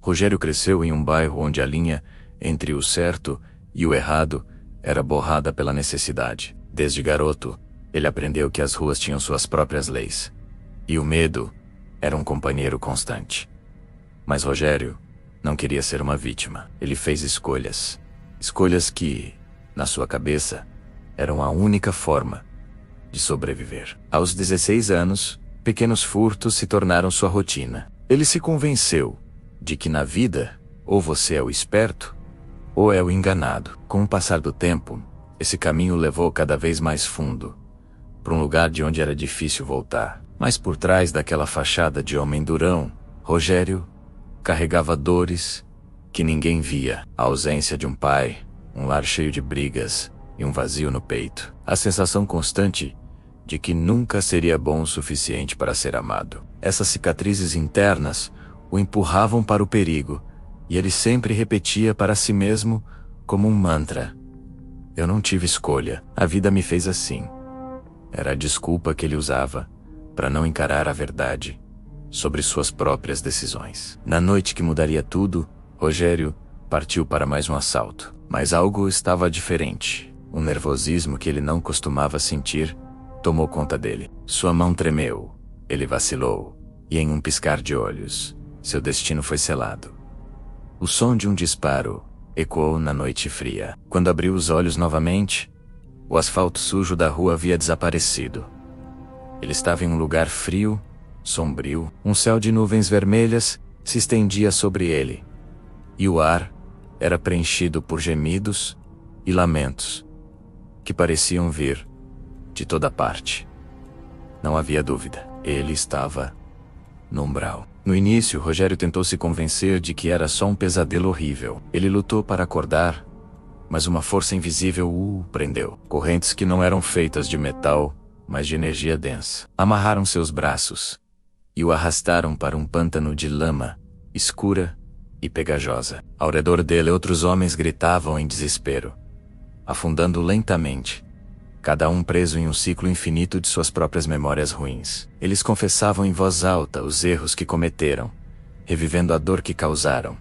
Rogério cresceu em um bairro onde a linha entre o certo e o errado era borrada pela necessidade. Desde garoto, ele aprendeu que as ruas tinham suas próprias leis. E o medo era um companheiro constante. Mas Rogério não queria ser uma vítima. Ele fez escolhas. Escolhas que, na sua cabeça, eram a única forma de sobreviver. Aos 16 anos, pequenos furtos se tornaram sua rotina. Ele se convenceu de que na vida, ou você é o esperto, ou é o enganado. Com o passar do tempo, esse caminho levou cada vez mais fundo, para um lugar de onde era difícil voltar. Mas por trás daquela fachada de homem durão, Rogério carregava dores que ninguém via. A ausência de um pai, um lar cheio de brigas e um vazio no peito. A sensação constante de que nunca seria bom o suficiente para ser amado. Essas cicatrizes internas o empurravam para o perigo, e ele sempre repetia para si mesmo como um mantra: eu não tive escolha, a vida me fez assim. Era a desculpa que ele usava para não encarar a verdade sobre suas próprias decisões. Na noite que mudaria tudo, Rogério partiu para mais um assalto. Mas algo estava diferente. Um nervosismo que ele não costumava sentir tomou conta dele. Sua mão tremeu, ele vacilou, e em um piscar de olhos, seu destino foi selado. O som de um disparo ecoou na noite fria. Quando abriu os olhos novamente, o asfalto sujo da rua havia desaparecido. Ele estava em um lugar frio, sombrio. Um céu de nuvens vermelhas se estendia sobre ele, e o ar era preenchido por gemidos e lamentos que pareciam vir de toda parte. Não havia dúvida, ele estava no umbral. No início, Rogério tentou se convencer de que era só um pesadelo horrível. Ele lutou para acordar, mas uma força invisível o prendeu. Correntes que não eram feitas de metal, mas de energia densa, amarraram seus braços e o arrastaram para um pântano de lama, escura e pegajosa. Ao redor dele, outros homens gritavam em desespero, afundando lentamente, cada um preso em um ciclo infinito de suas próprias memórias ruins. Eles confessavam em voz alta os erros que cometeram, revivendo a dor que causaram,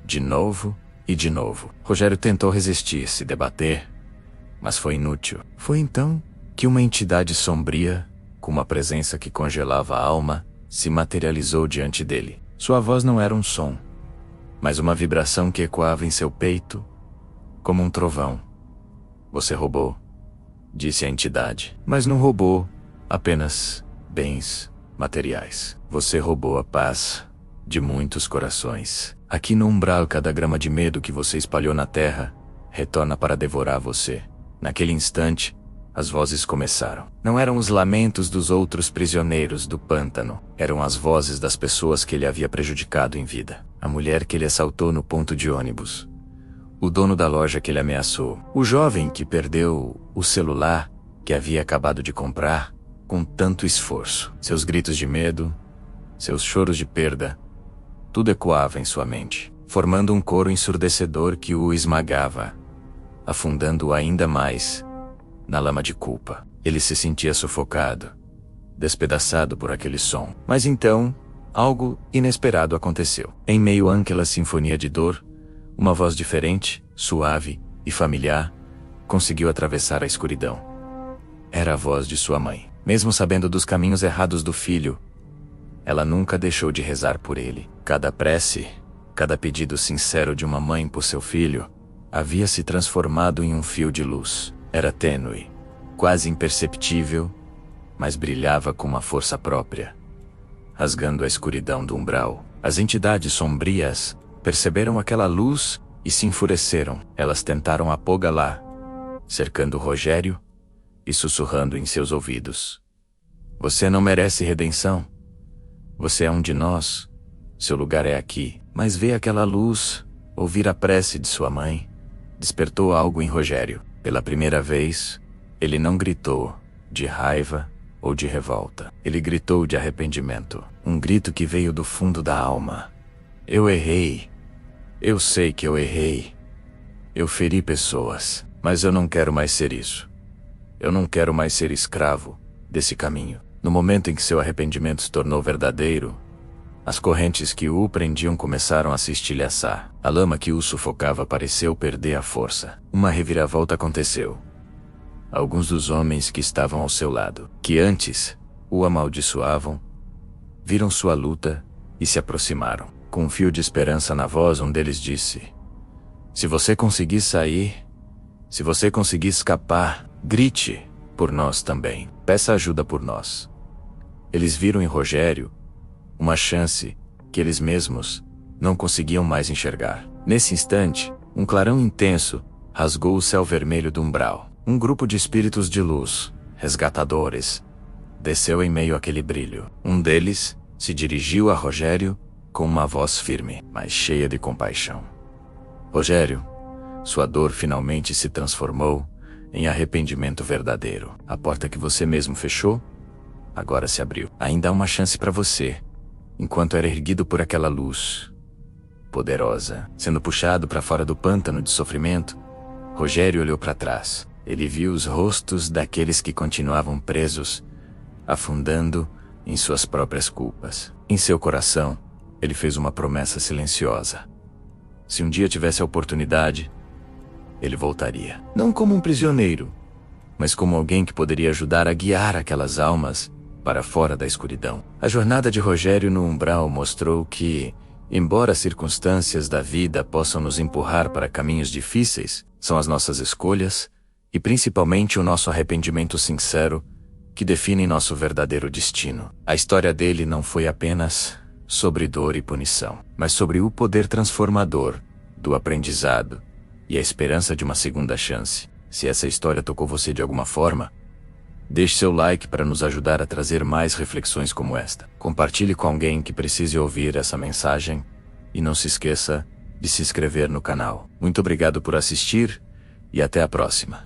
de novo e de novo. Rogério tentou resistir, se debater, mas foi inútil. Foi então que uma entidade sombria, com uma presença que congelava a alma, se materializou diante dele. Sua voz não era um som, mas uma vibração que ecoava em seu peito, como um trovão. Você roubou, disse a entidade. Mas não roubou apenas bens materiais. Você roubou a paz de muitos corações. Aqui no umbral, cada grama de medo que você espalhou na terra retorna para devorar você. Naquele instante, as vozes começaram. Não eram os lamentos dos outros prisioneiros do pântano. Eram as vozes das pessoas que ele havia prejudicado em vida. A mulher que ele assaltou no ponto de ônibus. O dono da loja que ele ameaçou. O jovem que perdeu o celular que havia acabado de comprar com tanto esforço. Seus gritos de medo, seus choros de perda, tudo ecoava em sua mente, formando um coro ensurdecedor que o esmagava, afundando-o ainda mais na lama de culpa. Ele se sentia sufocado, despedaçado por aquele som. Mas então, algo inesperado aconteceu. Em meio àquela sinfonia de dor, uma voz diferente, suave e familiar, conseguiu atravessar a escuridão. Era a voz de sua mãe. Mesmo sabendo dos caminhos errados do filho, ela nunca deixou de rezar por ele. Cada prece, cada pedido sincero de uma mãe por seu filho, havia se transformado em um fio de luz. Era tênue, quase imperceptível, mas brilhava com uma força própria, rasgando a escuridão do umbral. As entidades sombrias perceberam aquela luz e se enfureceram. Elas tentaram apogá-la, cercando Rogério e sussurrando em seus ouvidos: você não merece redenção. Você é um de nós. Seu lugar é aqui. Mas ver aquela luz, ouvir a prece de sua mãe, despertou algo em Rogério. Pela primeira vez, ele não gritou de raiva ou de revolta. Ele gritou de arrependimento. Um grito que veio do fundo da alma. Eu errei. Eu sei que eu errei. Eu feri pessoas, mas eu não quero mais ser isso. Eu não quero mais ser escravo desse caminho. No momento em que seu arrependimento se tornou verdadeiro, As correntes que o prendiam começaram a se estilhaçar. A lama que o sufocava pareceu perder a força. Uma reviravolta aconteceu. Alguns dos homens que estavam ao seu lado, que antes o amaldiçoavam, viram sua luta e se aproximaram. Com um fio de esperança na voz, um deles disse: "Se você conseguir sair, se você conseguir escapar, grite por nós também. Peça ajuda por nós." Eles viram em Rogério uma chance que eles mesmos não conseguiam mais enxergar. Nesse instante, um clarão intenso rasgou o céu vermelho do umbral. Um grupo de espíritos de luz, resgatadores, desceu em meio àquele brilho. Um deles se dirigiu a Rogério com uma voz firme, mas cheia de compaixão. "Rogério, sua dor finalmente se transformou em arrependimento verdadeiro. A porta que você mesmo fechou agora se abriu. Ainda há uma chance para você." Enquanto era erguido por aquela luz poderosa, sendo puxado para fora do pântano de sofrimento, Rogério olhou para trás. Ele viu os rostos daqueles que continuavam presos, afundando em suas próprias culpas. Em seu coração, ele fez uma promessa silenciosa. Se um dia tivesse a oportunidade, ele voltaria. Não como um prisioneiro, mas como alguém que poderia ajudar a guiar aquelas almas para fora da escuridão. A jornada de Rogério no umbral mostrou que, embora as circunstâncias da vida possam nos empurrar para caminhos difíceis, são as nossas escolhas, e principalmente o nosso arrependimento sincero, que definem nosso verdadeiro destino. A história dele não foi apenas sobre dor e punição, mas sobre o poder transformador do aprendizado e a esperança de uma segunda chance. Se essa história tocou você de alguma forma, deixe seu like para nos ajudar a trazer mais reflexões como esta. Compartilhe com alguém que precise ouvir essa mensagem e não se esqueça de se inscrever no canal. Muito obrigado por assistir e até a próxima.